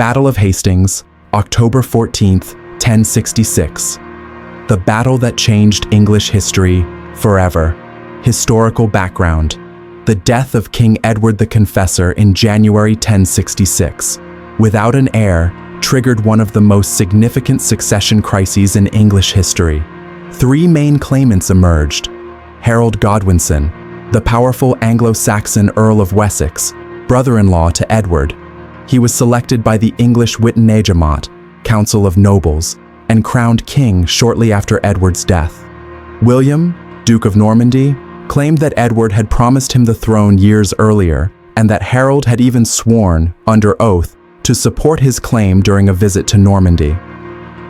Battle of Hastings, October 14th, 1066. The battle that changed English history forever. Historical background. The death of King Edward the Confessor in January 1066, without an heir, triggered one of the most significant succession crises in English history. Three main claimants emerged. Harold Godwinson, the powerful Anglo-Saxon Earl of Wessex, brother-in-law to Edward. He was selected by the English Witenagemot, Council of Nobles, and crowned king shortly after Edward's death. William, Duke of Normandy, claimed that Edward had promised him the throne years earlier, and that Harold had even sworn, under oath, to support his claim during a visit to Normandy.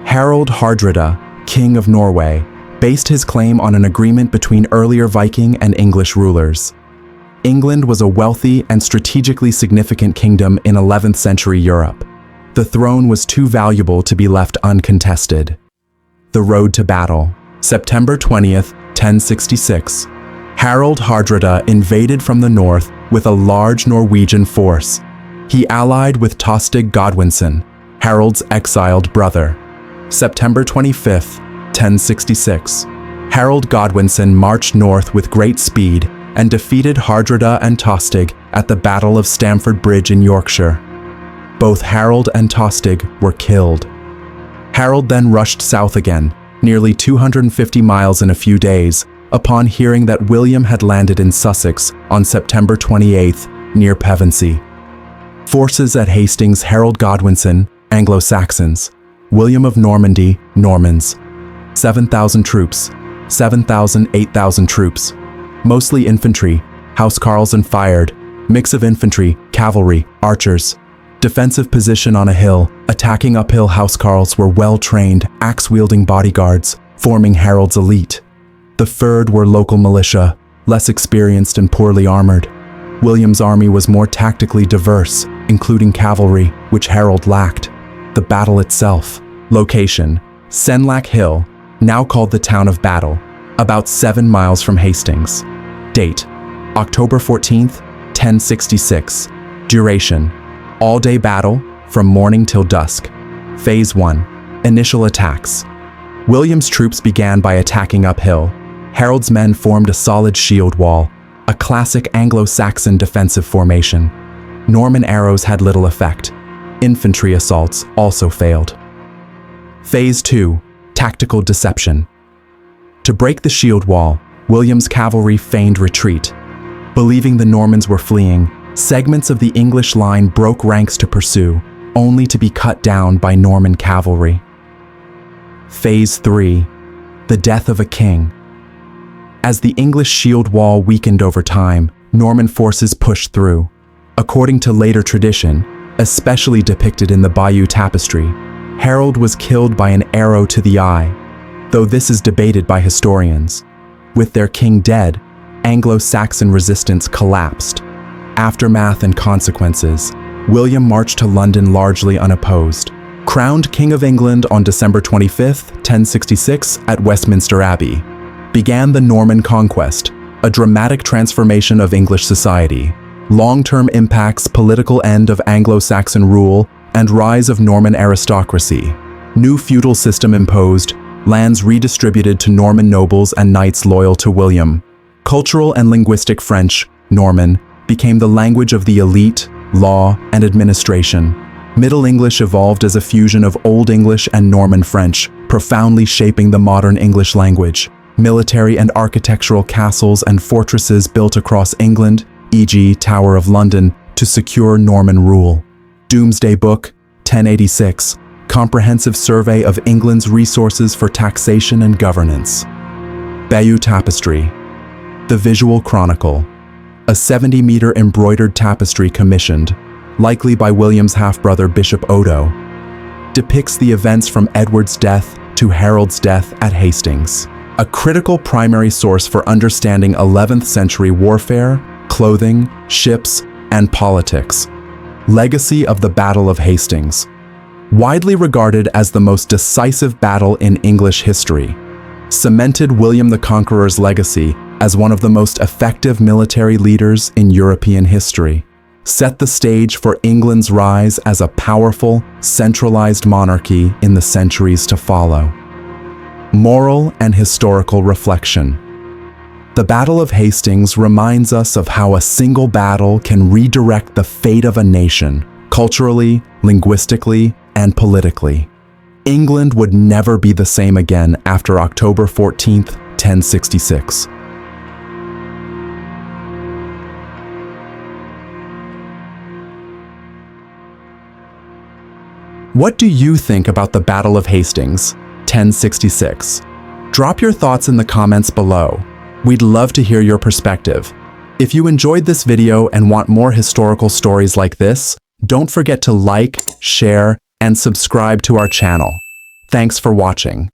Harald Hardrada, King of Norway, based his claim on an agreement between earlier Viking and English rulers. England was a wealthy and strategically significant kingdom in 11th century Europe. The throne was too valuable to be left uncontested. The road to battle. September 20th, 1066. Harald Hardrada invaded from the north with a large Norwegian force. He allied with Tostig Godwinson, Harold's exiled brother. September 25th, 1066. Harold Godwinson marched north with great speed and defeated Hardrada and Tostig at the Battle of Stamford Bridge in Yorkshire. Both Harold and Tostig were killed. Harold then rushed south again, nearly 250 miles in a few days, upon hearing that William had landed in Sussex on September 28th, near Pevensey. Forces at Hastings: Harold Godwinson, Anglo-Saxons; William of Normandy, Normans. 7,000 troops, 8,000 troops. Mostly infantry, housecarls and fired, mix of infantry, cavalry, archers. Defensive position on a hill, attacking uphill housecarls were well-trained, axe-wielding bodyguards, forming Harold's elite. The third were local militia, less experienced and poorly armored. William's army was more tactically diverse, including cavalry, which Harold lacked. The battle itself. Location: Senlac Hill, now called the Town of Battle, about 7 miles from Hastings. Date: October 14th, 1066. Duration: all-day battle, from morning till dusk. Phase 1. Initial attacks. William's troops began by attacking uphill. Harold's men formed a solid shield wall, a classic Anglo-Saxon defensive formation. Norman arrows had little effect. Infantry assaults also failed. Phase 2. Tactical deception. To break the shield wall, William's cavalry feigned retreat. Believing the Normans were fleeing, segments of the English line broke ranks to pursue, only to be cut down by Norman cavalry. Phase 3. The death of a king. As the English shield wall weakened over time, Norman forces pushed through. According to later tradition, especially depicted in the Bayeux Tapestry, Harold was killed by an arrow to the eye, though this is debated by historians. With their king dead, Anglo-Saxon resistance collapsed. Aftermath and consequences. William marched to London largely unopposed. Crowned King of England on December 25th, 1066 at Westminster Abbey. Began the Norman Conquest, a dramatic transformation of English society. Long-term impacts: political end of Anglo-Saxon rule and rise of Norman aristocracy. New feudal system imposed, lands redistributed to Norman nobles and knights loyal to William. Cultural and linguistic French, Norman, became the language of the elite, law, and administration. Middle English evolved as a fusion of Old English and Norman French, profoundly shaping the modern English language. Military and architectural castles and fortresses built across England, e.g. Tower of London, to secure Norman rule. Domesday Book, 1086, comprehensive survey of England's resources for taxation and governance. Bayeux Tapestry. The Visual Chronicle. A 70-meter embroidered tapestry commissioned, likely by William's half-brother Bishop Odo, depicts the events from Edward's death to Harold's death at Hastings. A critical primary source for understanding 11th century warfare, clothing, ships, and politics. Legacy of the Battle of Hastings. Widely regarded as the most decisive battle in English history, cemented William the Conqueror's legacy as one of the most effective military leaders in European history. set the stage for England's rise as a powerful, centralized monarchy in the centuries to follow. Moral and historical reflection. The Battle of Hastings reminds us of how a single battle can redirect the fate of a nation, culturally, linguistically, and politically. England would never be the same again after October 14th, 1066. What do you think about the Battle of Hastings, 1066? Drop your thoughts in the comments below. We'd love to hear your perspective. If you enjoyed this video and want more historical stories like this, don't forget to like, share, and subscribe to our channel. Thanks for watching.